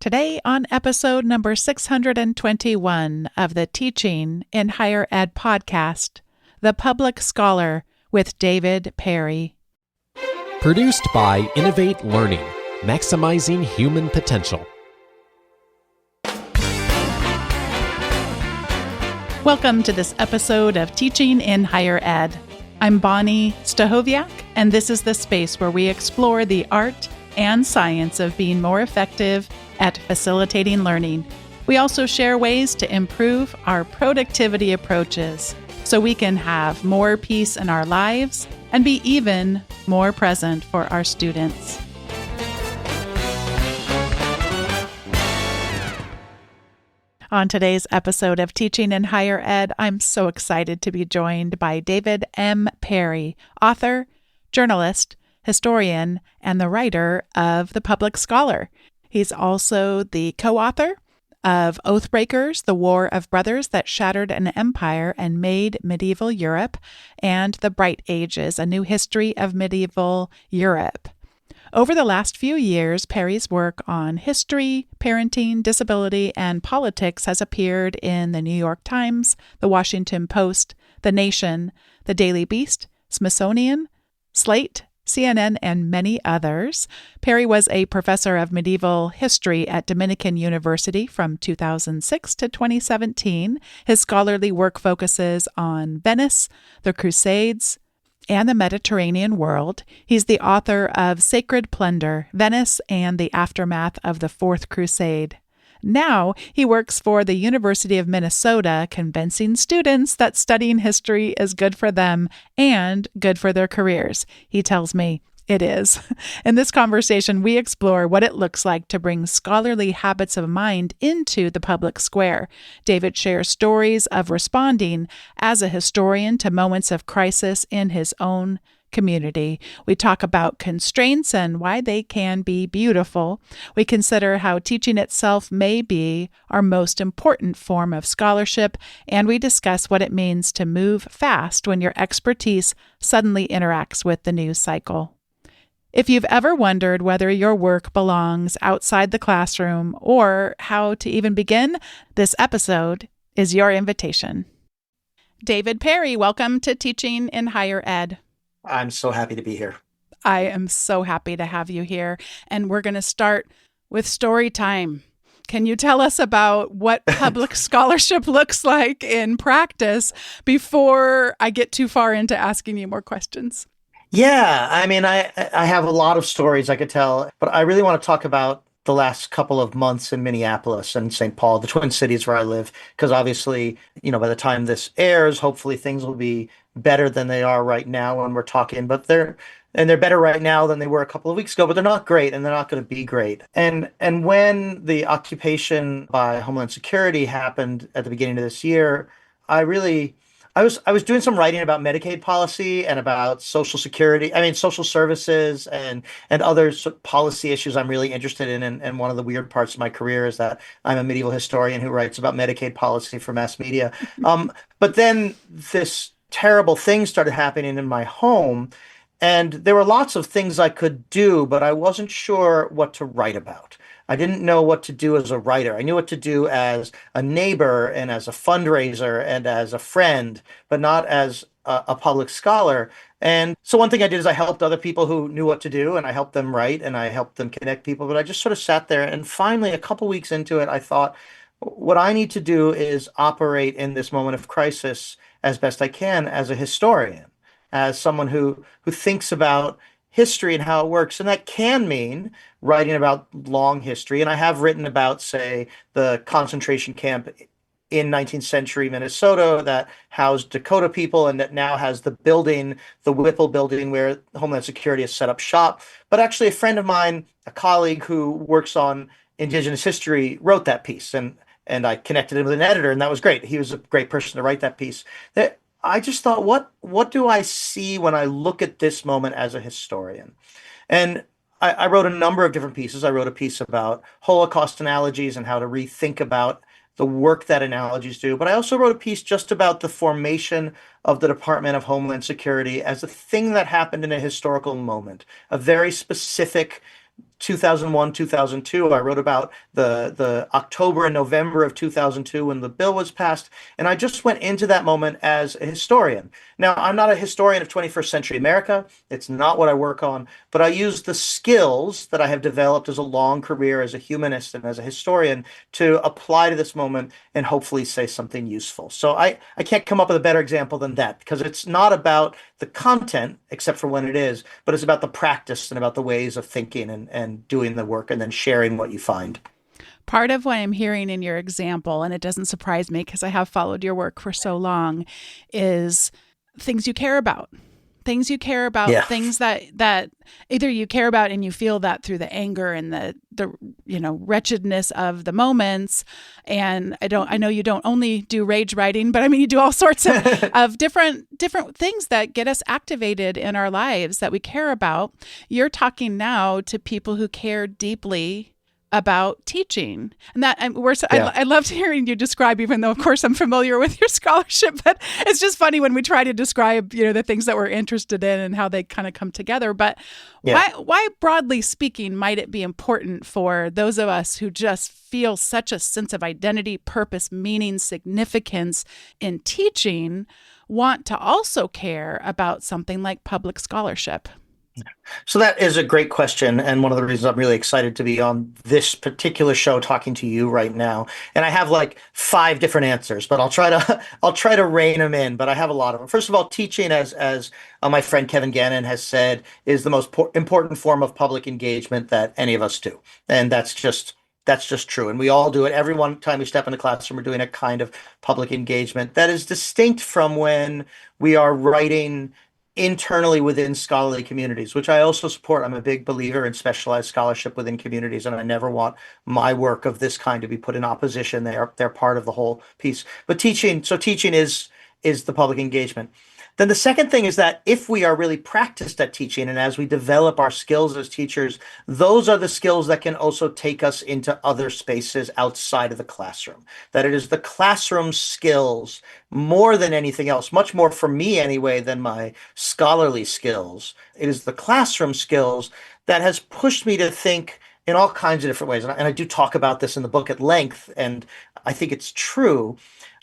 Today on episode number 621 of the Teaching in Higher Ed podcast, The Public Scholar with David Perry. Produced by Innovate Learning, maximizing human potential. Welcome to this episode of Teaching in Higher Ed. I'm Bonnie Stahoviak, and this is the space where we explore the art and science of being more effective at facilitating learning. We also share ways to improve our productivity approaches so we can have more peace in our lives and be even more present for our students. On today's episode of Teaching in Higher Ed, I'm so excited to be joined by David M. Perry, author, journalist, historian, and the writer of The Public Scholar. He's also the co-author of Oathbreakers, The War of Brothers That Shattered an Empire and Made Medieval Europe, and The Bright Ages, A New History of Medieval Europe. Over the last few years, Perry's work on history, parenting, disability, and politics has appeared in the New York Times, the Washington Post, The Nation, The Daily Beast, Smithsonian, Slate, CNN, and many others. Perry was a professor of medieval history at Dominican University from 2006 to 2017. His scholarly work focuses on Venice, the Crusades, and the Mediterranean world. He's the author of Sacred Plunder, Venice and the Aftermath of the Fourth Crusade. Now, he works for the University of Minnesota, convincing students that studying history is good for them and good for their careers. He tells me it is. In this conversation, we explore what it looks like to bring scholarly habits of mind into the public square. David shares stories of responding as a historian to moments of crisis in his own community. We talk about constraints and why they can be beautiful. We consider how teaching itself may be our most important form of scholarship, and we discuss what it means to move fast when your expertise suddenly interacts with the news cycle. If you've ever wondered whether your work belongs outside the classroom or how to even begin, this episode is your invitation. David Perry, welcome to Teaching in Higher Ed. I'm so happy to be here. I am so happy to have you here. And we're going to start with story time. Can you tell us about what public scholarship looks like in practice before I get too far into asking you more questions? Yeah, I have a lot of stories I could tell, but I really want to talk about the last couple of months in Minneapolis and St. Paul, the Twin Cities where I live, because obviously, by the time this airs, hopefully things will be better than they are right now when we're talking, but they're better right now than they were a couple of weeks ago, but they're not great and they're not going to be great. And when the occupation by Homeland Security happened at the beginning of this year, I was doing some writing about Medicaid policy and about social services and other policy issues I'm really interested in. And one of the weird parts of my career is that I'm a medieval historian who writes about Medicaid policy for mass media. But then this terrible thing started happening in my home, and there were lots of things I could do, but I wasn't sure what to write about. I didn't know what to do as a writer. I knew what to do as a neighbor and as a fundraiser and as a friend, but not as a public scholar. And so one thing I did is I helped other people who knew what to do, and I helped them write and I helped them connect people. But I just sort of sat there, and finally, a couple weeks into it, I thought, what I need to do is operate in this moment of crisis as best I can as a historian, as someone who thinks about history and how it works. And that can mean writing about long history. And I have written about, say, the concentration camp in 19th century Minnesota that housed Dakota people and that now has the Whipple building where Homeland Security has set up shop. But actually, a friend of mine, a colleague who works on Indigenous history, wrote that piece. And I connected him with an editor, and that was great. He was a great person to write that piece. I just thought, what do I see when I look at this moment as a historian? And I wrote a number of different pieces. I wrote a piece about Holocaust analogies and how to rethink about the work that analogies do. But I also wrote a piece just about the formation of the Department of Homeland Security as a thing that happened in a historical moment, a very specific 2001, 2002. I wrote about the October and November of 2002 when the bill was passed, and I just went into that moment as a historian. Now, I'm not a historian of 21st century America. It's not what I work on, but I use the skills that I have developed as a long career as a humanist and as a historian to apply to this moment and hopefully say something useful. So I can't come up with a better example than that because it's not about the content, except for when it is, but it's about the practice and about the ways of thinking and doing the work and then sharing what you find. Part of what I'm hearing in your example, and it doesn't surprise me because I have followed your work for so long, is things you care about. Yeah. Things that either you care about and you feel that through the anger and the wretchedness of the moments. And I know you don't only do rage writing, but I mean you do all sorts of different things that get us activated in our lives that we care about. You're talking now to people who care deeply about teaching, and that and we're so, Yeah. I loved hearing you describe, even though of course I'm familiar with your scholarship, but it's just funny when we try to describe the things that we're interested in and how they kind of come together. But Yeah. why broadly speaking might it be important for those of us who just feel such a sense of identity, purpose, meaning, significance in teaching want to also care about something like public scholarship? So that is a great question, and one of the reasons I'm really excited to be on this particular show talking to you right now. And I have like five different answers, but I'll try to I'll try to rein them in. But I have a lot of them. First of all, teaching, as my friend Kevin Gannon has said, is the most important form of public engagement that any of us do, and that's just true. And we all do it. Every one time we step in the classroom, we're doing a kind of public engagement that is distinct from when we are writing internally within scholarly communities, which I also support. I'm a big believer in specialized scholarship within communities, and I never want my work of this kind to be put in opposition. They're part of the whole piece. But teaching is the public engagement. Then the second thing is that if we are really practiced at teaching and as we develop our skills as teachers, those are the skills that can also take us into other spaces outside of the classroom. That it is the classroom skills more than anything else, much more for me anyway than my scholarly skills. It is the classroom skills that has pushed me to think in all kinds of different ways. And I do talk about this in the book at length, and I think it's true.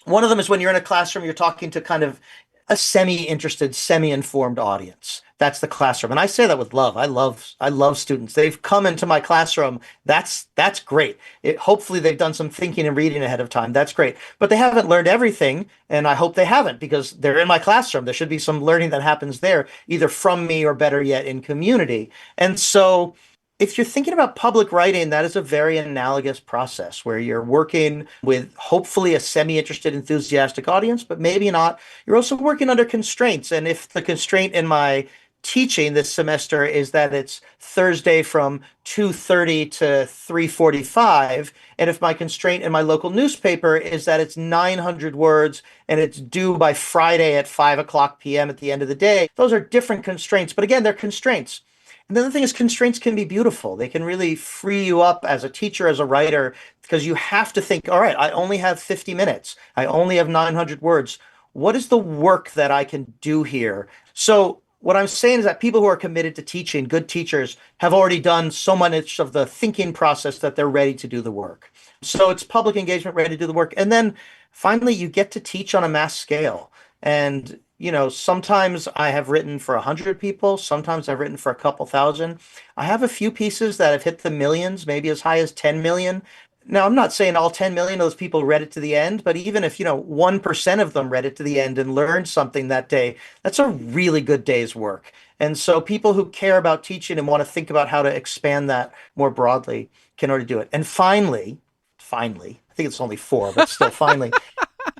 One of them is when you're in a classroom, you're talking to kind of a semi-interested, semi-informed audience. That's the classroom. And I say that with love. I love students. They've come into my classroom. That's great. Hopefully they've done some thinking and reading ahead of time. That's great. But they haven't learned everything, and I hope they haven't because they're in my classroom. There should be some learning that happens there, either from me or better yet in community. And so if you're thinking about public writing, that is a very analogous process where you're working with hopefully a semi-interested, enthusiastic audience, but maybe not. You're also working under constraints. And if the constraint in my teaching this semester is that it's Thursday from 2:30 to 3:45, and if my constraint in my local newspaper is that it's 900 words and it's due by Friday at 5 o'clock p.m. at the end of the day, those are different constraints. But again, they're constraints. And the other thing is constraints can be beautiful. They can really free you up as a teacher, as a writer, because you have to think, all right, I only have 50 minutes. I only have 900 words. What is the work that I can do here? So what I'm saying is that people who are committed to teaching, good teachers, have already done so much of the thinking process that they're ready to do the work. So it's public engagement, ready to do the work. And then finally, you get to teach on a mass scale. And sometimes I have written for 100 people, sometimes I've written for a couple thousand. I have a few pieces that have hit the millions, maybe as high as 10 million. Now, I'm not saying all 10 million of those people read it to the end, but even if, 1% of them read it to the end and learned something that day, that's a really good day's work. And so people who care about teaching and want to think about how to expand that more broadly can already do it. And finally, I think it's only four, but still finally,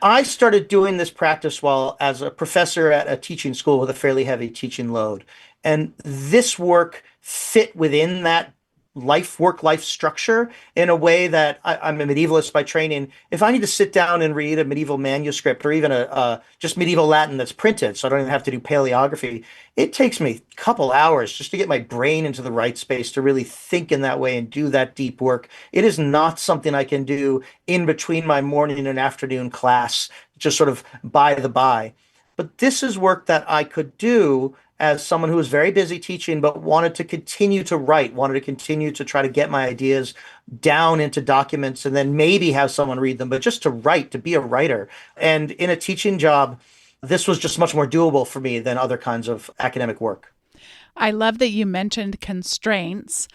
I started doing this practice while as a professor at a teaching school with a fairly heavy teaching load. And this work fit within that life structure in a way that I'm a medievalist by training. If I need to sit down and read a medieval manuscript or even a just medieval Latin that's printed, so I don't even have to do paleography, it takes me a couple hours just to get my brain into the right space to really think in that way and do that deep work. It is not something I can do in between my morning and afternoon class, just sort of by the by. But this is work that I could do as someone who was very busy teaching, but wanted to continue to write, wanted to continue to try to get my ideas down into documents and then maybe have someone read them, but just to write, to be a writer. And in a teaching job, this was just much more doable for me than other kinds of academic work. I love that you mentioned constraints.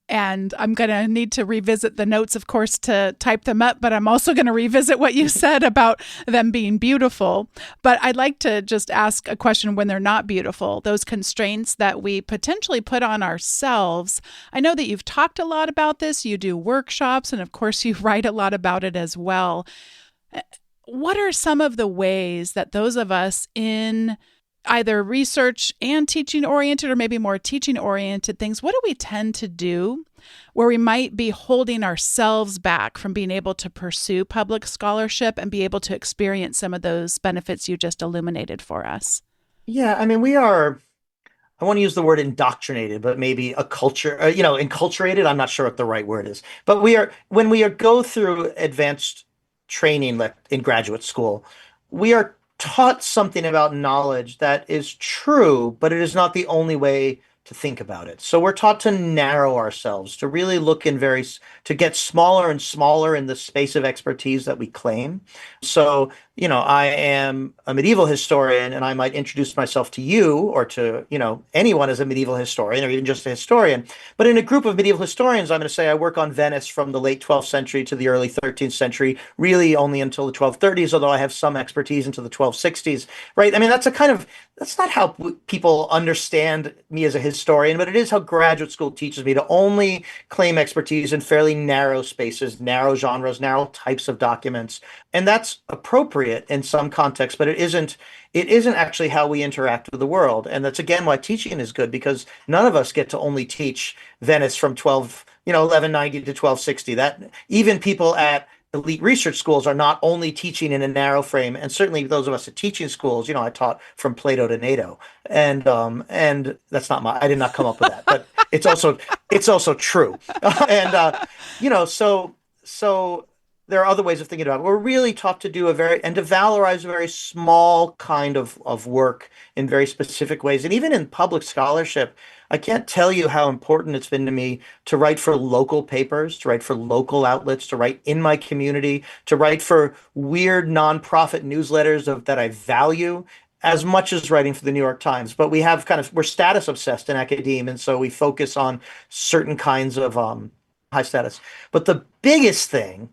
And I'm going to need to revisit the notes, of course, to type them up, but I'm also going to revisit what you said about them being beautiful. But I'd like to just ask a question when they're not beautiful, those constraints that we potentially put on ourselves. I know that you've talked a lot about this. You do workshops, and of course, you write a lot about it as well. What are some of the ways that those of us in either research and teaching oriented or maybe more teaching oriented things, what do we tend to do where we might be holding ourselves back from being able to pursue public scholarship and be able to experience some of those benefits you just illuminated for us? Yeah, I mean, we are, I want to use the word indoctrinated, but maybe a culture, enculturated. I'm not sure what the right word is. But when we go through advanced training in graduate school, we are taught something about knowledge that is true, but it is not the only way to think about it. So we're taught to narrow ourselves, to really look to get smaller and smaller in the space of expertise that we claim. So, I am a medieval historian and I might introduce myself to you or to, anyone as a medieval historian or even just a historian. But in a group of medieval historians, I'm going to say I work on Venice from the late 12th century to the early 13th century, really only until the 1230s, although I have some expertise into the 1260s, right? I mean, that's not how people understand me as a historian, but it is how graduate school teaches me to only claim expertise in fairly narrow spaces, narrow genres, narrow types of documents. And that's appropriate in some contexts, but it isn't actually how we interact with the world. And that's again why teaching is good, because none of us get to only teach Venice from 1190 to 1260. That even people at elite research schools are not only teaching in a narrow frame, and certainly those of us at teaching schools, I taught from Plato to NATO, and that's not I did not come up with that, but it's also true, so there are other ways of thinking about it. We're really taught to do to valorize a very small kind of work in very specific ways. And even in public scholarship, I can't tell you how important it's been to me to write for local papers, to write for local outlets, to write in my community, to write for weird nonprofit newsletters that I value as much as writing for the New York Times. But we're status obsessed in academia, and so we focus on certain kinds of high status. But the biggest thing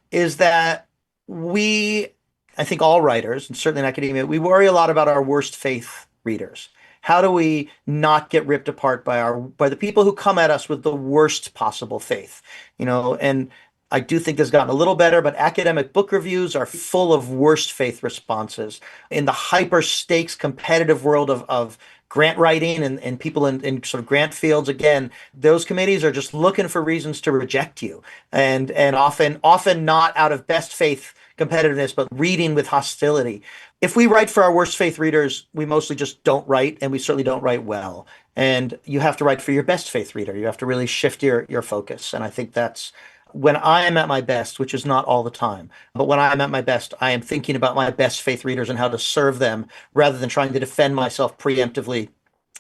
is that I think all writers, and certainly in academia, we worry a lot about our worst faith readers. How do we not get ripped apart by the people who come at us with the worst possible faith? And I do think this gotten a little better, but academic book reviews are full of worst faith responses. In the hyper stakes competitive world of grant writing and people in sort of grant fields, again, those committees are just looking for reasons to reject you, and often not out of best faith competitiveness, but reading with hostility. If we write for our worst faith readers, we mostly just don't write, and we certainly don't write well. And you have to write for your best faith reader. You have to really shift your focus. And I think that's when I am at my best, which is not all the time, but when I'm at my best, I am thinking about my best faith readers and how to serve them rather than trying to defend myself preemptively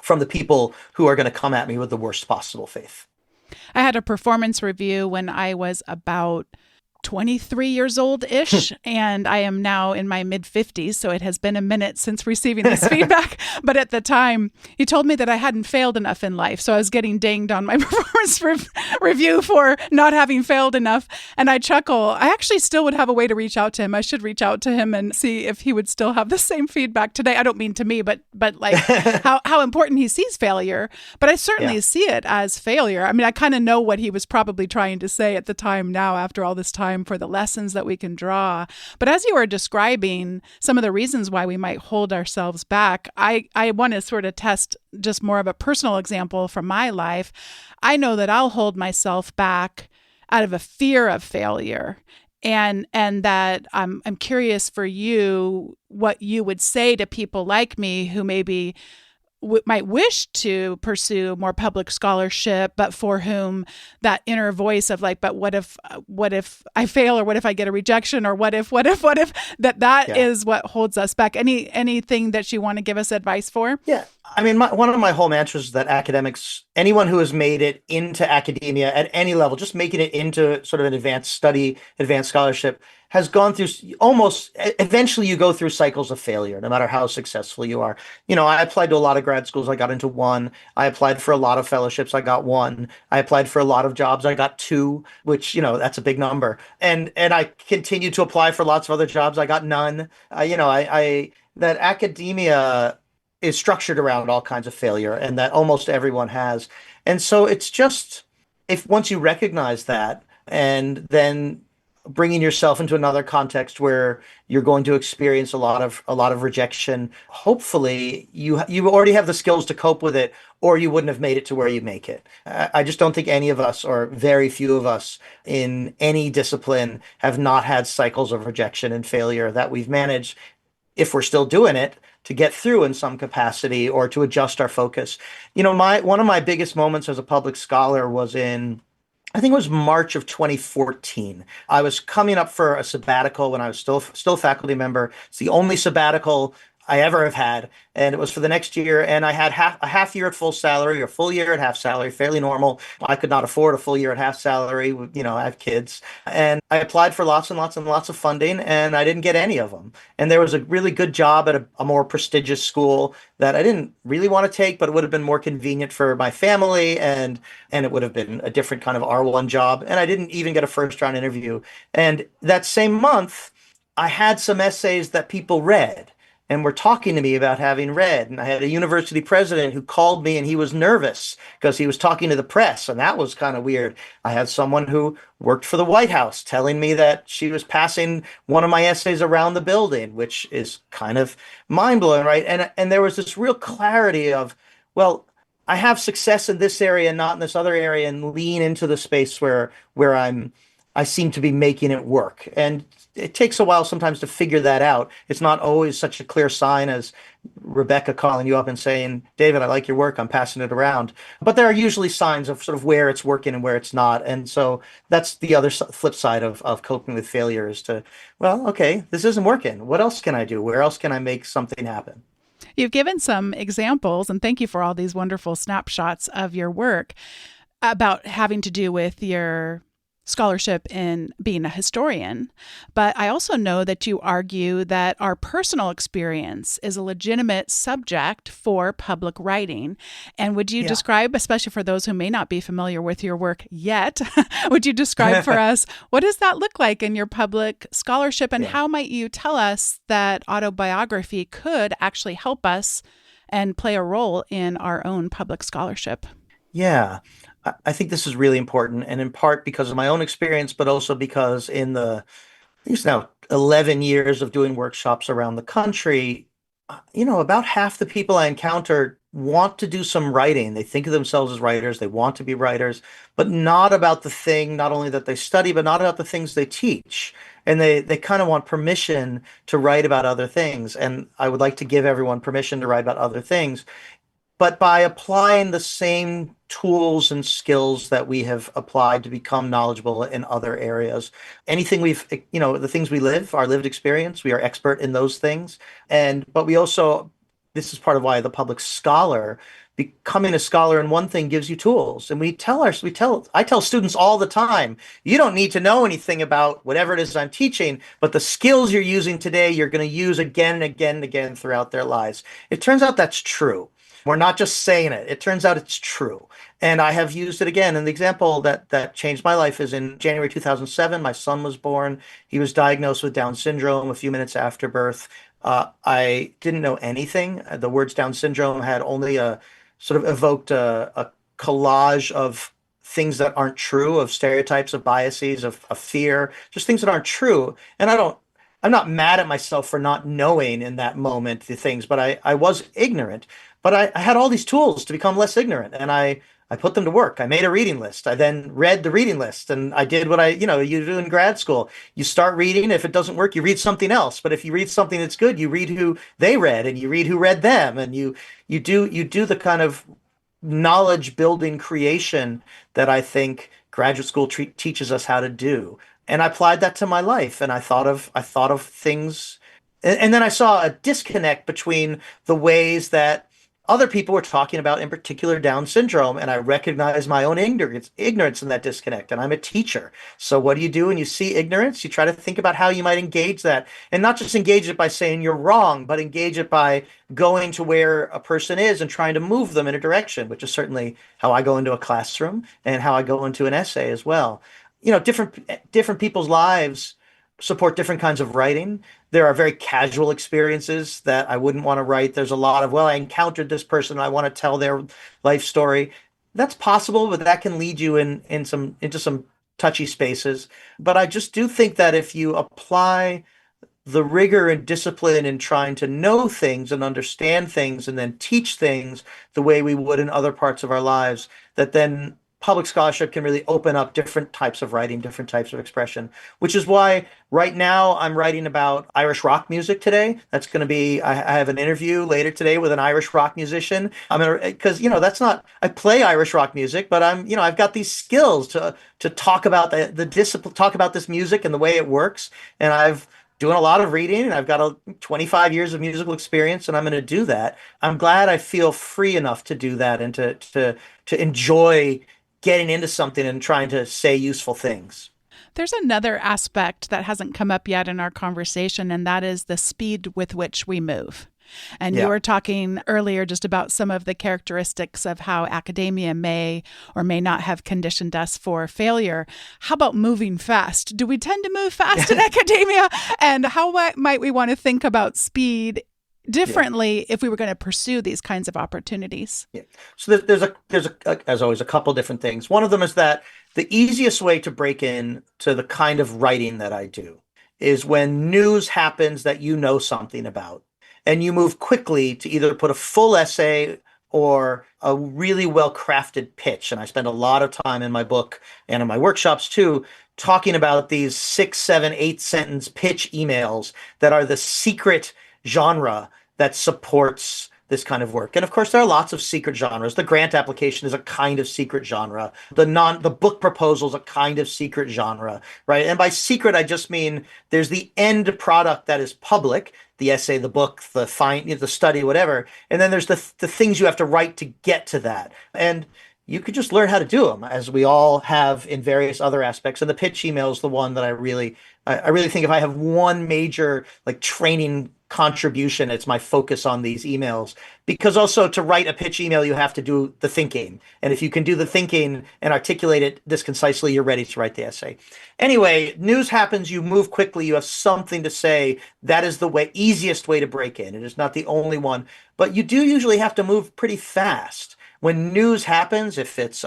from the people who are going to come at me with the worst possible faith. I had a performance review when I was about 23 years old-ish, and I am now in my mid-50s, so it has been a minute since receiving this feedback. But at the time, he told me that I hadn't failed enough in life, so I was getting dinged on my performance review for not having failed enough. And I chuckle. I actually still would have a way to reach out to him. I should reach out to him and see if he would still have the same feedback today. I don't mean to me, but like how important he sees failure. But I certainly see it as failure. I mean, I kind of know what he was probably trying to say at the time now after all this time, for the lessons that we can draw. But as you were describing some of the reasons why we might hold ourselves back, I want to sort of test just more of a personal example from my life. I know that I'll hold myself back out of a fear of failure. And that I'm curious for you what you would say to people like me who maybe might wish to pursue more public scholarship, but for whom that inner voice of like, but what if I fail, or what if I get a rejection, or what if that Yeah. is what holds us back. Anything that you want to give us advice for? Yeah. I mean, one of my whole mantras is that academics, anyone who has made it into academia at any level, just making it into sort of an advanced study, advanced scholarship, has gone through almost, eventually you go through cycles of failure, no matter how successful you are. I applied to a lot of grad schools. I got into one. I applied for a lot of fellowships. I got one. I applied for a lot of jobs. I got two, which, that's a big number. And I continued to apply for lots of other jobs. I got none. That academia is structured around all kinds of failure, and that almost everyone has. And so it's just, if once you recognize that, and then bringing yourself into another context where you're going to experience a lot of rejection, hopefully you already have the skills to cope with it, or you wouldn't have made it to where you make it. I just don't think any of us, or very few of us in any discipline, have not had cycles of rejection and failure that we've managed, if we're still doing it, to get through in some capacity, or to adjust our focus. My one of my biggest moments as a public scholar was in, I think it was March of 2014. I was coming up for a sabbatical when I was still a faculty member. It's the only sabbatical I ever have had, and it was for the next year. And I had a half year at full salary, or full year at half salary, fairly normal. I could not afford a full year at half salary. I have kids, and I applied for lots and lots and lots of funding, and I didn't get any of them. And there was a really good job at a more prestigious school that I didn't really want to take, but it would have been more convenient for my family, and it would have been a different kind of R1 job. And I didn't even get a first round interview. And that same month, I had some essays that people read and were talking to me about having read. And I had a university president who called me, and he was nervous because he was talking to the press. And that was kind of weird. I had someone who worked for the White House telling me that she was passing one of my essays around the building, which is kind of mind blowing, right? And there was this real clarity of, well, I have success in this area and not in this other area, and lean into the space where I seem to be making it work. And it takes a while sometimes to figure that out. It's not always such a clear sign as Rebecca calling you up and saying, David, I like your work, I'm passing it around. But there are usually signs of sort of where it's working and where it's not. And so that's the other flip side of coping with failure, is to, well, okay, this isn't working. What else can I do? Where else can I make something happen? You've given some examples, and thank you for all these wonderful snapshots of your work about having to do with your scholarship in being a historian. But I also know that you argue that our personal experience is a legitimate subject for public writing. And would you Yeah. describe, especially for those who may not be familiar with your work yet, would you describe for us, what does that look like in your public scholarship, and Yeah. how might you tell us that autobiography could actually help us and play a role in our own public scholarship? Yeah. I think this is really important, and in part because of my own experience, but also because in the, I think it's now 11 years of doing workshops around the country, about half the people I encounter want to do some writing. They think of themselves as writers, they want to be writers, but not about the thing, not only that they study, but not about the things they teach. And they kind of want permission to write about other things. And I would like to give everyone permission to write about other things, but by applying the same tools and skills that we have applied to become knowledgeable in other areas. Anything the things we live, our lived experience, we are expert in those things. But we also, this is part of why the public scholar, becoming a scholar in one thing gives you tools. And I tell students all the time, you don't need to know anything about whatever it is I'm teaching, but the skills you're using today, you're going to use again and again and again throughout their lives. It turns out that's true. We're not just saying it. It turns out it's true. And I have used it again. And the example that changed my life is in January 2007, my son was born. He was diagnosed with Down syndrome a few minutes after birth. I didn't know anything. The words Down syndrome had only sort of evoked a collage of things that aren't true, of stereotypes, of biases, of fear, just things that aren't true. And I'm not mad at myself for not knowing in that moment the things, but I was ignorant. But I had all these tools to become less ignorant. And I I put them to work. I made a reading list. I then read the reading list and I did what you do in grad school. You start reading. If it doesn't work, you read something else. But if you read something that's good, you read who they read and you read who read them and you do the kind of knowledge building creation that I think graduate school teaches us how to do. And I applied that to my life and I thought of things and then I saw a disconnect between the ways that other people were talking about, in particular, Down syndrome, and I recognized my own ignorance in that disconnect. And I'm a teacher. So what do you do when you see ignorance? You try to think about how you might engage that, and not just engage it by saying you're wrong, but engage it by going to where a person is and trying to move them in a direction, which is certainly how I go into a classroom and how I go into an essay as well. Different people's lives support different kinds of writing. There are very casual experiences that I wouldn't want to write. There's a lot of, well, I encountered this person, I want to tell their life story. That's possible, but that can lead you into some touchy spaces. But I just do think that if you apply the rigor and discipline in trying to know things and understand things and then teach things the way we would in other parts of our lives, that then public scholarship can really open up different types of writing, different types of expression, which is why right now I'm writing about Irish rock music today. That's going to be, I have an interview later today with an Irish rock musician. I'm going to, because, that's not, I play Irish rock music, but I've got these skills to talk about the discipline, talk about this music and the way it works. And I've doing a lot of reading and I've got 25 years of musical experience and I'm going to do that. I'm glad I feel free enough to do that and to enjoy getting into something and trying to say useful things. There's another aspect that hasn't come up yet in our conversation, and that is the speed with which we move. And you were talking earlier just about some of the characteristics of how academia may or may not have conditioned us for failure. How about moving fast? Do we tend to move fast in academia? And how might we want to think about speed differently if we were going to pursue these kinds of opportunities? Yeah. So as always, a couple different things. One of them is that the easiest way to break in to the kind of writing that I do is when news happens that you know something about, and you move quickly to either put a full essay or a really well-crafted pitch. And I spend a lot of time in my book and in my workshops too, talking about these 6, 7, 8 sentence pitch emails that are the secret genre that supports this kind of work. And of course, there are lots of secret genres. The grant application is a kind of secret genre. The book proposal is a kind of secret genre, right? And by secret, I just mean there's the end product that is public, the essay, the book, the study, whatever. And then there's the things you have to write to get to that. And you could just learn how to do them, as we all have in various other aspects. And the pitch email is the one that I really think if I have one major training contribution, it's my focus on these emails. Because also to write a pitch email, you have to do the thinking. And if you can do the thinking and articulate it this concisely, you're ready to write the essay. Anyway, news happens, you move quickly, you have something to say. That is the easiest way to break in. It is not the only one, but you do usually have to move pretty fast. When news happens, if it's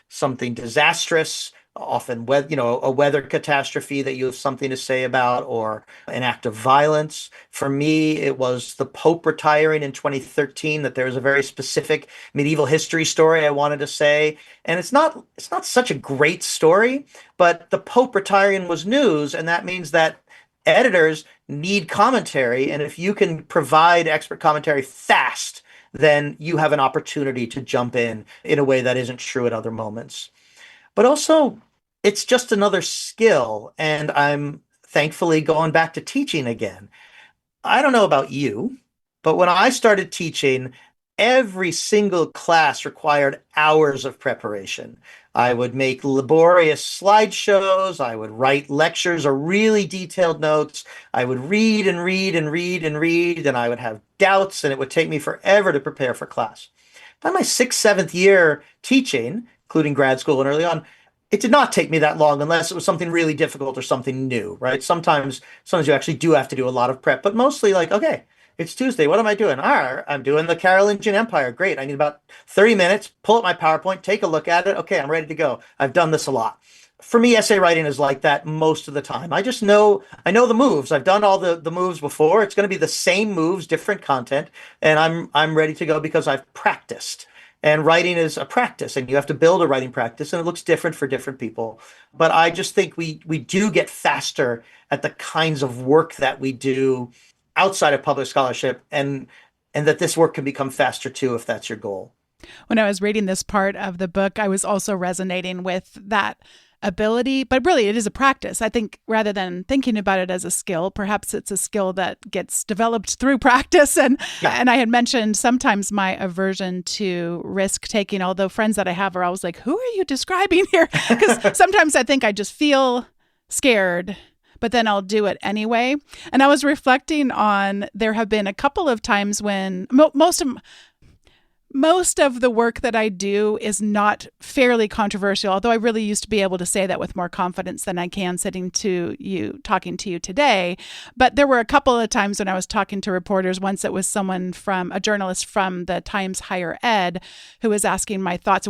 something disastrous, often a weather catastrophe that you have something to say about, or an act of violence. For me, it was the Pope retiring in 2013, that there was a very specific medieval history story I wanted to say. And it's not such a great story, but the Pope retiring was news, and that means that editors need commentary. And if you can provide expert commentary fast, then you have an opportunity to jump in a way that isn't true at other moments. But also, it's just another skill, and I'm thankfully going back to teaching again. I don't know about you, but when I started teaching, every single class required hours of preparation. I would make laborious slideshows. I would write lectures or really detailed notes. I would read and read and read and read, and I would have doubts, and it would take me forever to prepare for class. By my 6th, 7th year teaching, including grad school and early on, it did not take me that long unless it was something really difficult or something new, right? Sometimes you actually do have to do a lot of prep, but mostly okay, it's Tuesday. What am I doing? I'm doing the Carolingian Empire. Great. I need about 30 minutes, pull up my PowerPoint, take a look at it. Okay, I'm ready to go. I've done this a lot. For me, essay writing is like that most of the time. I know the moves. I've done all the moves before. It's going to be the same moves, different content, and I'm ready to go because I've practiced. And writing is a practice, and you have to build a writing practice, and it looks different for different people. But I just think we do get faster at the kinds of work that we do outside of public scholarship, and that this work can become faster too if that's your goal. When I was reading this part of the book, I was also resonating with that ability, but really it is a practice. I think rather than thinking about it as a skill, perhaps it's a skill that gets developed through practice. Yeah. And I had mentioned sometimes my aversion to risk taking, although friends that I have are always like, who are you describing here? Because sometimes I think I just feel scared, but then I'll do it anyway. And I was reflecting on, there have been a couple of times when most of the work that I do is not fairly controversial, although I really used to be able to say that with more confidence than I can sitting to you, talking to you today. But there were a couple of times when I was talking to reporters. Once it was a journalist from the Times Higher Ed, who was asking my thoughts.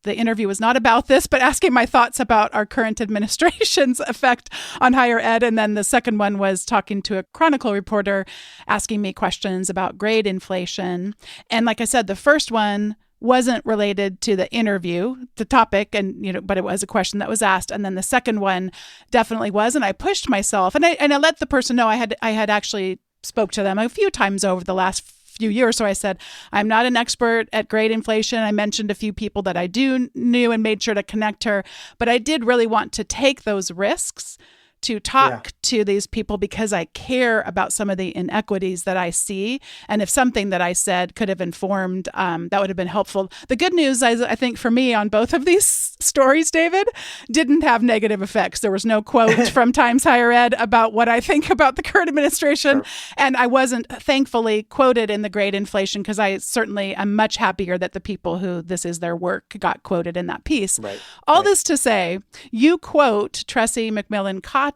The interview was not about this, but asking my thoughts about our current administration's effect on higher ed. And then the second one was talking to a Chronicle reporter, asking me questions about grade inflation. And like I said, the first one wasn't related to the interview, the topic, but it was a question that was asked. And then the second one definitely was. And I pushed myself, and I let the person know I had actually spoke to them a few times over the last few years. So I said, I'm not an expert at grade inflation. I mentioned a few people that I knew and made sure to connect her. But I did really want to take those risks to talk to these people because I care about some of the inequities that I see. And if something that I said could have informed, that would have been helpful. The good news, I think, for me on both of these stories, David, didn't have negative effects. There was no quote from Times Higher Ed about what I think about the current administration. Sure. And I wasn't, thankfully, quoted in the grade inflation, because I certainly am much happier that the people who this is their work got quoted in that piece. Right. All this to say, you quote Tressie McMillan Cottom,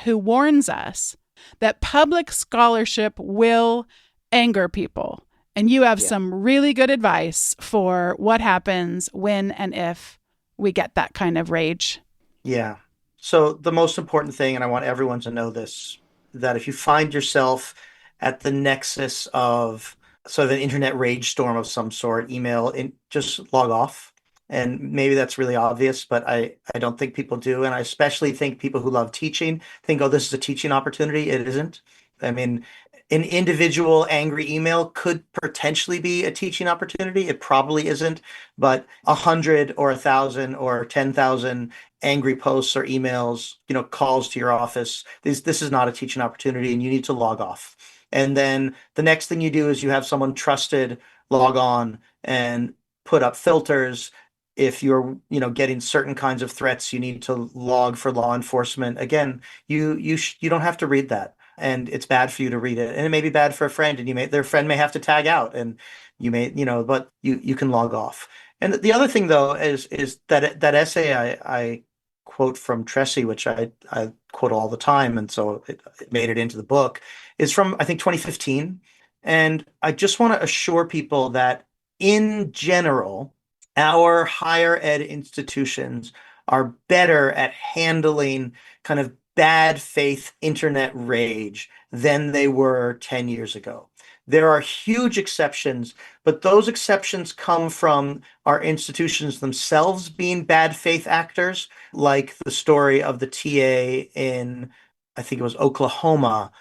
who warns us that public scholarship will anger people. And you have some really good advice for what happens when and if we get that kind of rage. Yeah. So the most important thing, and I want everyone to know this, that if you find yourself at the nexus of sort of an internet rage storm of some sort, just log off. And maybe that's really obvious, but I don't think people do. And I especially think people who love teaching think, oh, this is a teaching opportunity. It isn't. I mean, an individual angry email could potentially be a teaching opportunity. It probably isn't, but 100 or 1,000 or 10,000 angry posts or emails, calls to your office, this is not a teaching opportunity, and you need to log off. And then the next thing you do is you have someone trusted log on and put up filters. If you're, getting certain kinds of threats, you need to log for law enforcement. Again, you don't have to read that, and it's bad for you to read it, and it may be bad for a friend, and their friend may have to tag out, and you may, but you can log off. And the other thing though is that essay I quote from Tressie, which I quote all the time, and so it made it into the book, is from I think 2015, and I just want to assure people that in general, our higher ed institutions are better at handling kind of bad faith internet rage than they were 10 years ago. There are huge exceptions, but those exceptions come from our institutions themselves being bad faith actors, like the story of the TA in, I think it was Oklahoma,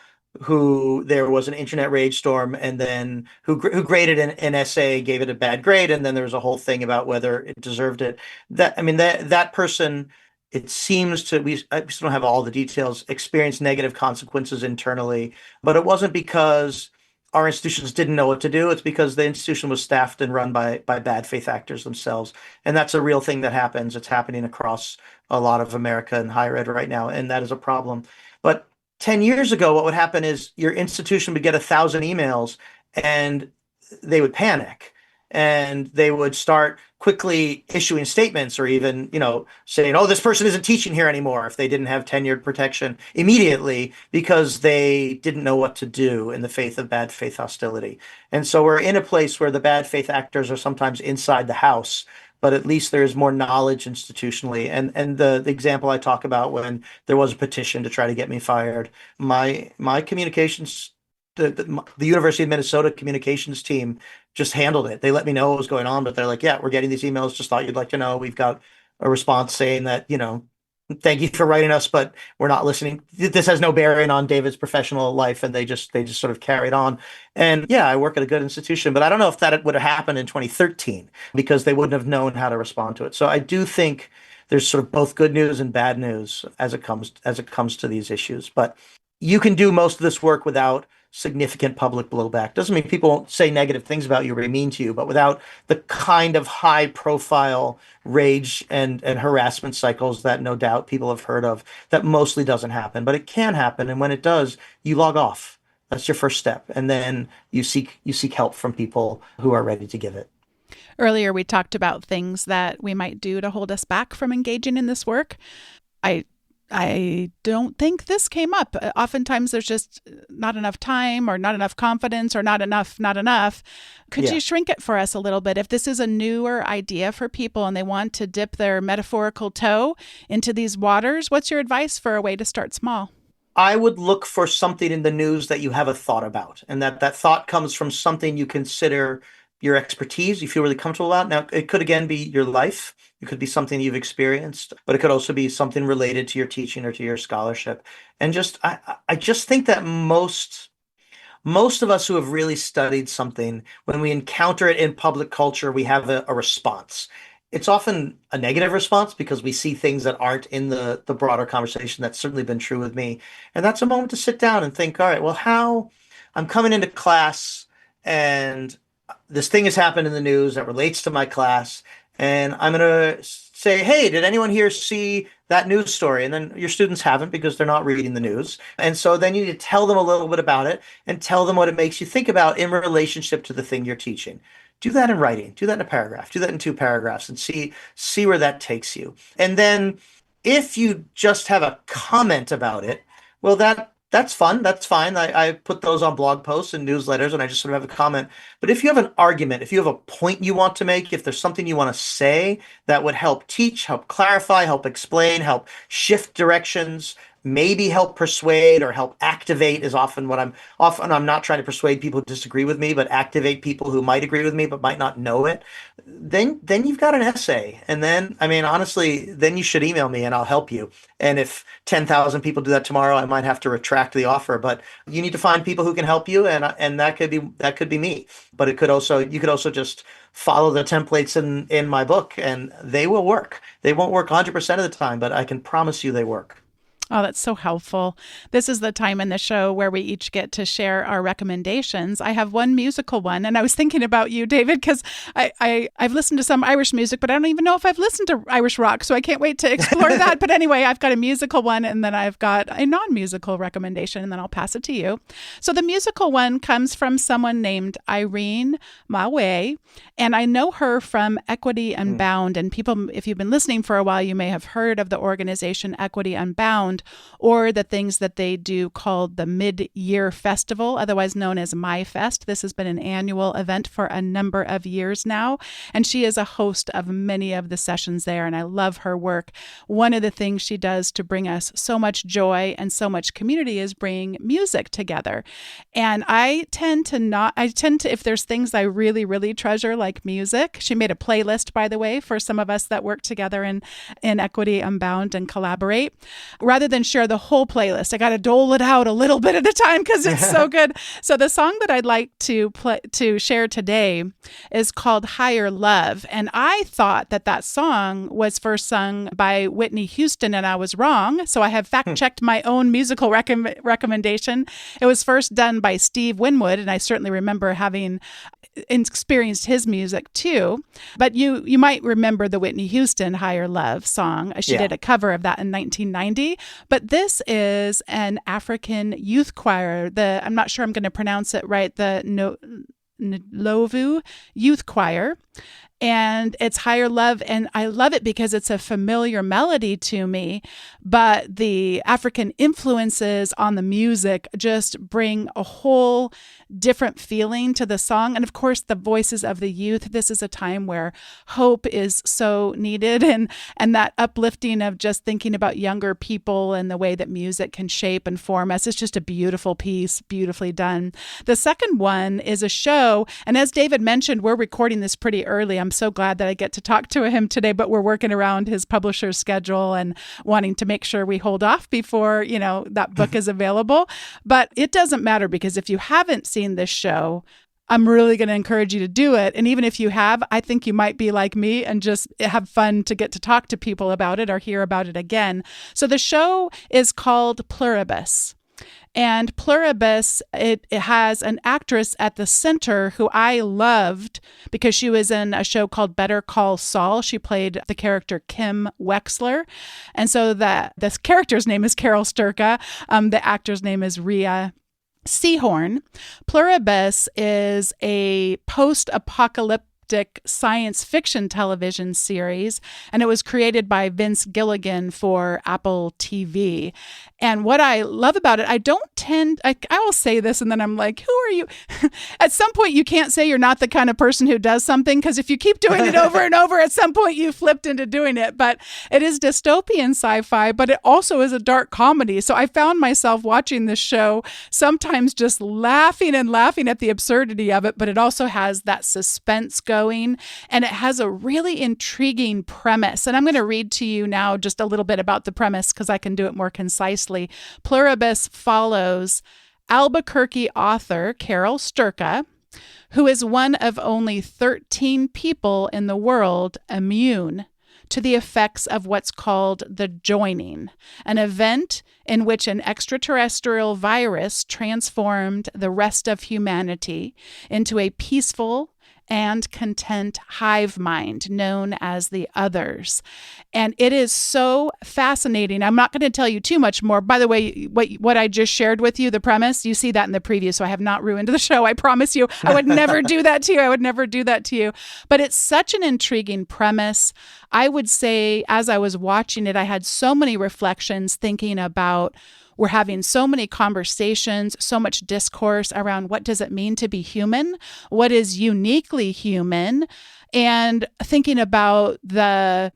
who there was an internet rage storm, and then who graded an essay, gave it a bad grade, and then there was a whole thing about whether it deserved it. That person, it seems to, I still don't have all the details, experienced negative consequences internally, but it wasn't because our institutions didn't know what to do. It's because the institution was staffed and run by bad faith actors themselves. And that's a real thing that happens. It's happening across a lot of America and higher ed right now, and that is a problem. But 10 years ago, what would happen is your institution would get 1,000 emails, and they would panic, and they would start quickly issuing statements, or even, saying, oh, this person isn't teaching here anymore, if they didn't have tenured protection immediately, because they didn't know what to do in the face of bad faith hostility. And so we're in a place where the bad faith actors are sometimes inside the house, but at least there's more knowledge institutionally. And the example I talk about, when there was a petition to try to get me fired, my communications, the University of Minnesota communications team just handled it. They let me know what was going on, but they're like, yeah, we're getting these emails. Just thought you'd like to know. We've got a response saying that, thank you for writing us, but we're not listening. This has no bearing on David's professional life. And they just sort of carried on. And yeah, I work at a good institution, but I don't know if that would have happened in 2013 because they wouldn't have known how to respond to it. So I do think there's sort of both good news and bad news as it comes to these issues. But you can do most of this work without significant public blowback. Doesn't mean people won't say negative things about you or be mean to you, but without the kind of high profile rage and harassment cycles that no doubt people have heard of, that mostly doesn't happen. But it can happen. And when it does, you log off. That's your first step. And then you seek help from people who are ready to give it. Earlier, we talked about things that we might do to hold us back from engaging in this work. I don't think this came up. Oftentimes there's just not enough time or not enough confidence or not enough. Could you shrink it for us a little bit? If this is a newer idea for people and they want to dip their metaphorical toe into these waters, what's your advice for a way to start small? I would look for something in the news that you have a thought about, and that thought comes from something you consider your expertise, you feel really comfortable about. Now, it could again be your life. It could be something you've experienced, but it could also be something related to your teaching or to your scholarship. And I just think that most of us who have really studied something, when we encounter it in public culture, we have a response. It's often a negative response because we see things that aren't in the broader conversation. That's certainly been true with me. And that's a moment to sit down and think, all right, well, how I'm coming into class and this thing has happened in the news that relates to my class. And I'm going to say, hey, did anyone here see that news story? And then your students haven't because they're not reading the news. And so then you need to tell them a little bit about it and tell them what it makes you think about in relationship to the thing you're teaching. Do that in writing, do that in a paragraph, do that in 2 paragraphs and see where that takes you. And then if you just have a comment about it, well, that's fun. That's fine. I put those on blog posts and newsletters and I just sort of have a comment. But if you have an argument, if you have a point you want to make, if there's something you want to say that would help teach, help clarify, help explain, help shift directions, maybe help persuade or help activate is often what I'm not trying to persuade people who disagree with me, but activate people who might agree with me but might not know it. Then you've got an essay. And then, I mean, honestly, then you should email me and I'll help you. And if 10,000 people do that tomorrow, I might have to retract the offer, but you need to find people who can help you. And that could be me, but you could also just follow the templates in my book and they will work. They won't work 100% of the time, but I can promise you they work. Oh, that's so helpful. This is the time in the show where we each get to share our recommendations. I have one musical one, and I was thinking about you, David, because I've listened to some Irish music, but I don't even know if I've listened to Irish rock, so I can't wait to explore that. But anyway, I've got a musical one, and then I've got a non-musical recommendation, and then I'll pass it to you. So the musical one comes from someone named Irene Mawe, and I know her from Equity Unbound. And people, if you've been listening for a while, you may have heard of the organization Equity Unbound, or the things that they do called the Mid-Year Festival, otherwise known as MyFest. This has been an annual event for a number of years now, and she is a host of many of the sessions there, and I love her work. One of the things she does to bring us so much joy and so much community is bring music together. And I tend to, if there's things I really, really treasure, like music. She made a playlist, by the way, for some of us that work together in Equity Unbound and collaborate. Rather than share the whole playlist, I got to dole it out a little bit at a time because it's so good. So the song that I'd like to share today is called Higher Love. And I thought that song was first sung by Whitney Houston, and I was wrong. So I have fact-checked my own musical recommendation. It was first done by Steve Winwood, and I certainly remember having experienced his music too. But you might remember the Whitney Houston Higher Love song. She did a cover of that in 1990. But this is an African youth choir. I'm not sure I'm going to pronounce it right, the Lovu Youth Choir. and it's Higher Love. And I love it because it's a familiar melody to me, but the African influences on the music just bring a whole different feeling to the song. And of course, the voices of the youth. This is a time where hope is so needed, and that uplifting of just thinking about younger people and the way that music can shape and form us. It's just a beautiful piece, beautifully done. The second one is a show, and as David mentioned, we're recording this pretty early. I'm so glad that I get to talk to him today, but we're working around his publisher's schedule and wanting to make sure we hold off before, that book is available. But it doesn't matter, because if you haven't seen this show, I'm really going to encourage you to do it. And even if you have, I think you might be like me and just have fun to get to talk to people about it or hear about it again. So the show is called Pluribus. And Pluribus, it has an actress at the center who I loved because she was in a show called Better Call Saul. She played the character Kim Wexler. And so this character's name is Carol Sturka. The actor's name is Rhea Seahorn. Pluribus is a post-apocalyptic science fiction television series, and it was created by Vince Gilligan for Apple TV. And what I love about it, I will say this and then I'm like, who are you? At some point, you can't say you're not the kind of person who does something, because if you keep doing it over and over, at some point you flipped into doing it. But it is dystopian sci-fi, but it also is a dark comedy. So I found myself watching this show, sometimes just laughing at the absurdity of it, but it also has that suspense going, and it has a really intriguing premise. And I'm going to read to you now just a little bit about the premise, because I can do it more concisely. Pluribus follows Albuquerque author Carol Sturka, who is one of only 13 people in the world immune to the effects of what's called the joining, an event in which an extraterrestrial virus transformed the rest of humanity into a peaceful and content hive mind known as the others. And it is so fascinating. I'm not going to tell you too much more. By the way, what I just shared with you, the premise, you see that in the preview, so I have not ruined the show. I promise you, I would never do that to you. I would never do that to you. But it's such an intriguing premise. I would say, as I was watching it, I had so many reflections thinking about, we're having so many conversations, so much discourse around what does it mean to be human? What is uniquely human? And thinking about the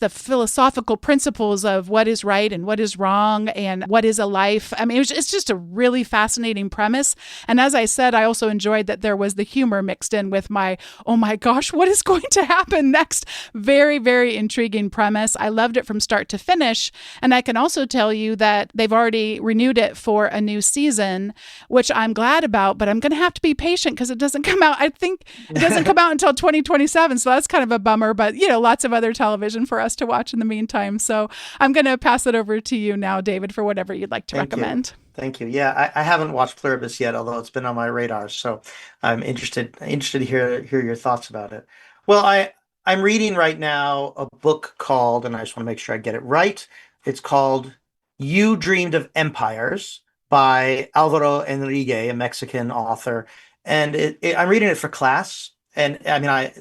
philosophical principles of what is right and what is wrong and what is a life. I mean, it's just a really fascinating premise. And as I said, I also enjoyed that there was the humor mixed in with my, oh my gosh, what is going to happen next? Very, very intriguing premise. I loved it from start to finish. And I can also tell you that they've already renewed it for a new season, which I'm glad about, but I'm going to have to be patient because it doesn't come out. I think it doesn't come out until 2027. So that's kind of a bummer, but lots of other television for us to watch in the meantime. So I'm going to pass it over to you now, David, for whatever you'd like to recommend. Thank you. Yeah, I haven't watched Pluribus yet, although it's been on my radar. So I'm interested to hear your thoughts about it. Well, I'm reading right now a book called, and I just want to make sure I get it right. It's called You Dreamed of Empires by Alvaro Enrique, a Mexican author. And I'm reading it for class. And I mean, I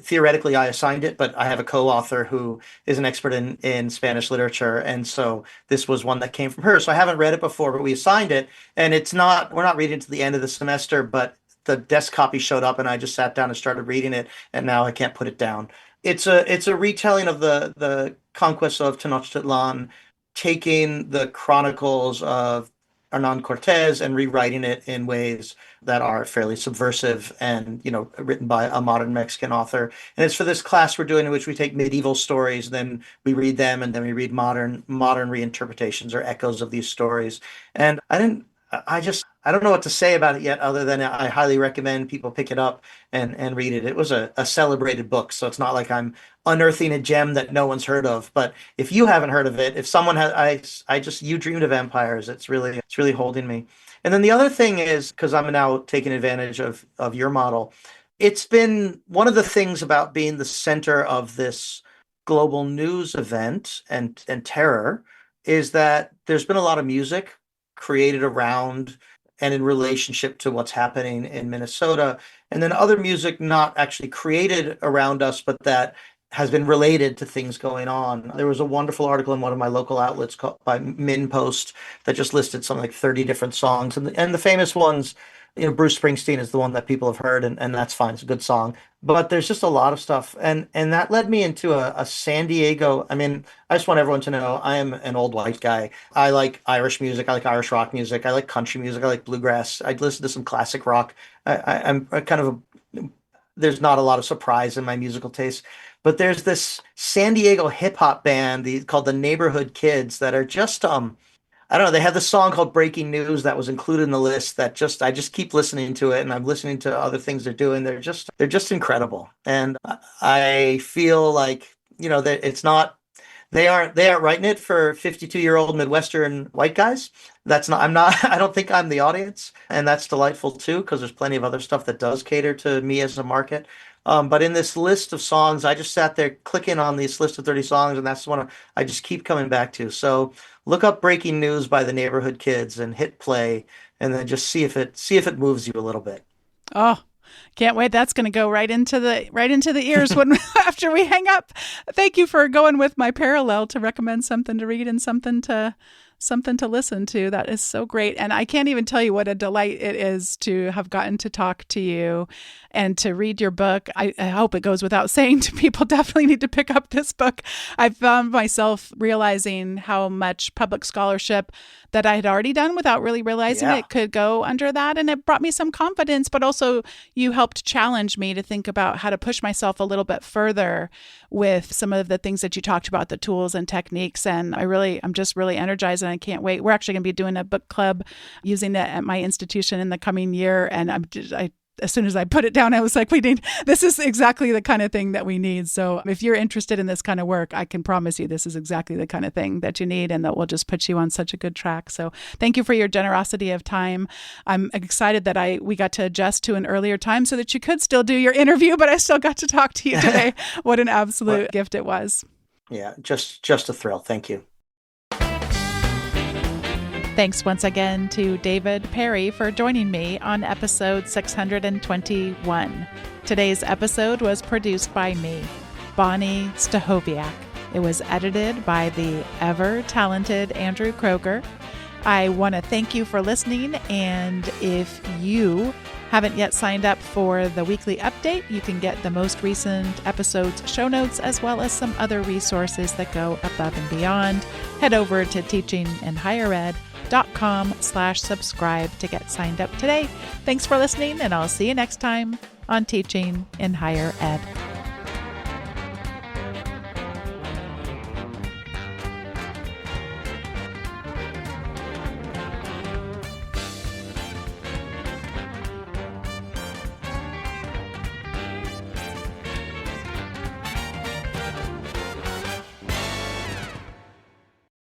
assigned it, but I have a co-author who is an expert in Spanish literature. And so this was one that came from her. So I haven't read it before, but we assigned it. And we're not reading it to the end of the semester, but the desk copy showed up and I just sat down and started reading it. And now I can't put it down. It's a retelling of the conquest of Tenochtitlan, taking the chronicles of Hernan Cortez and rewriting it in ways that are fairly subversive and, written by a modern Mexican author. And it's for this class we're doing in which we take medieval stories, then we read them, and then we read modern reinterpretations or echoes of these stories. And I don't know what to say about it yet, other than I highly recommend people pick it up and read it. It was a celebrated book, so it's not like I'm unearthing a gem that no one's heard of. But if you haven't heard of it, if someone has, You Dreamed of Empires. It's really holding me. And then the other thing is, because I'm now taking advantage of your model, it's been one of the things about being the center of this global news event and terror is that there's been a lot of music created around and in relationship to what's happening in Minnesota. And then other music not actually created around us, but that has been related to things going on. There was a wonderful article in one of my local outlets called by Min Post that just listed something like 30 different songs. And the famous ones, Bruce Springsteen is the one that people have heard, and that's fine. It's a good song. But there's just a lot of stuff. And that led me into a San Diego. I mean, I just want everyone to know I am an old white guy. I like Irish music. I like Irish rock music. I like country music. I like bluegrass. I listen to some classic rock. I'm a kind of there's not a lot of surprise in my musical taste. But there's this San Diego hip hop band called the Neighborhood Kids that are just I don't know, they have this song called Breaking News that was included in the list that I just keep listening to it, and I'm listening to other things they're doing. They're just incredible. And I feel like, that it's not they aren't writing it for 52-year-old Midwestern white guys. That's not I'm not I don't think I'm the audience, and that's delightful too because there's plenty of other stuff that does cater to me as a market. But in this list of songs, I just sat there clicking on this list of 30 songs, and that's the one I just keep coming back to. So look up Breaking News by the Neighborhood Kids and hit play, and then just see if it moves you a little bit. Oh, can't wait. That's going to go right into the ears when after we hang up. Thank you for going with my parallel to recommend something to read and something to listen to. That is so great. And I can't even tell you what a delight it is to have gotten to talk to you and to read your book. I hope it goes without saying to people, definitely need to pick up this book. I found myself realizing how much public scholarship that I had already done without really realizing it could go under that. And it brought me some confidence, but also you helped challenge me to think about how to push myself a little bit further with some of the things that you talked about, the tools and techniques. And I'm just really energized, and I can't wait. We're actually going to be doing a book club using it at my institution in the coming year. And as soon as I put it down, I was like, this is exactly the kind of thing that we need. So if you're interested in this kind of work, I can promise you this is exactly the kind of thing that you need, and that will just put you on such a good track. So thank you for your generosity of time. I'm excited that we got to adjust to an earlier time so that you could still do your interview, but I still got to talk to you today. What an absolute gift it was. Yeah, just a thrill. Thank you. Thanks once again to David Perry for joining me on episode 621. Today's episode was produced by me, Bonnie Stachowiak. It was edited by the ever-talented Andrew Kroger. I want to thank you for listening, and if you haven't yet signed up for the weekly update, you can get the most recent episode's show notes as well as some other resources that go above and beyond. Head over to teachinginhighered.com/subscribe to get signed up today. Thanks for listening, and I'll see you next time on Teaching in Higher Ed.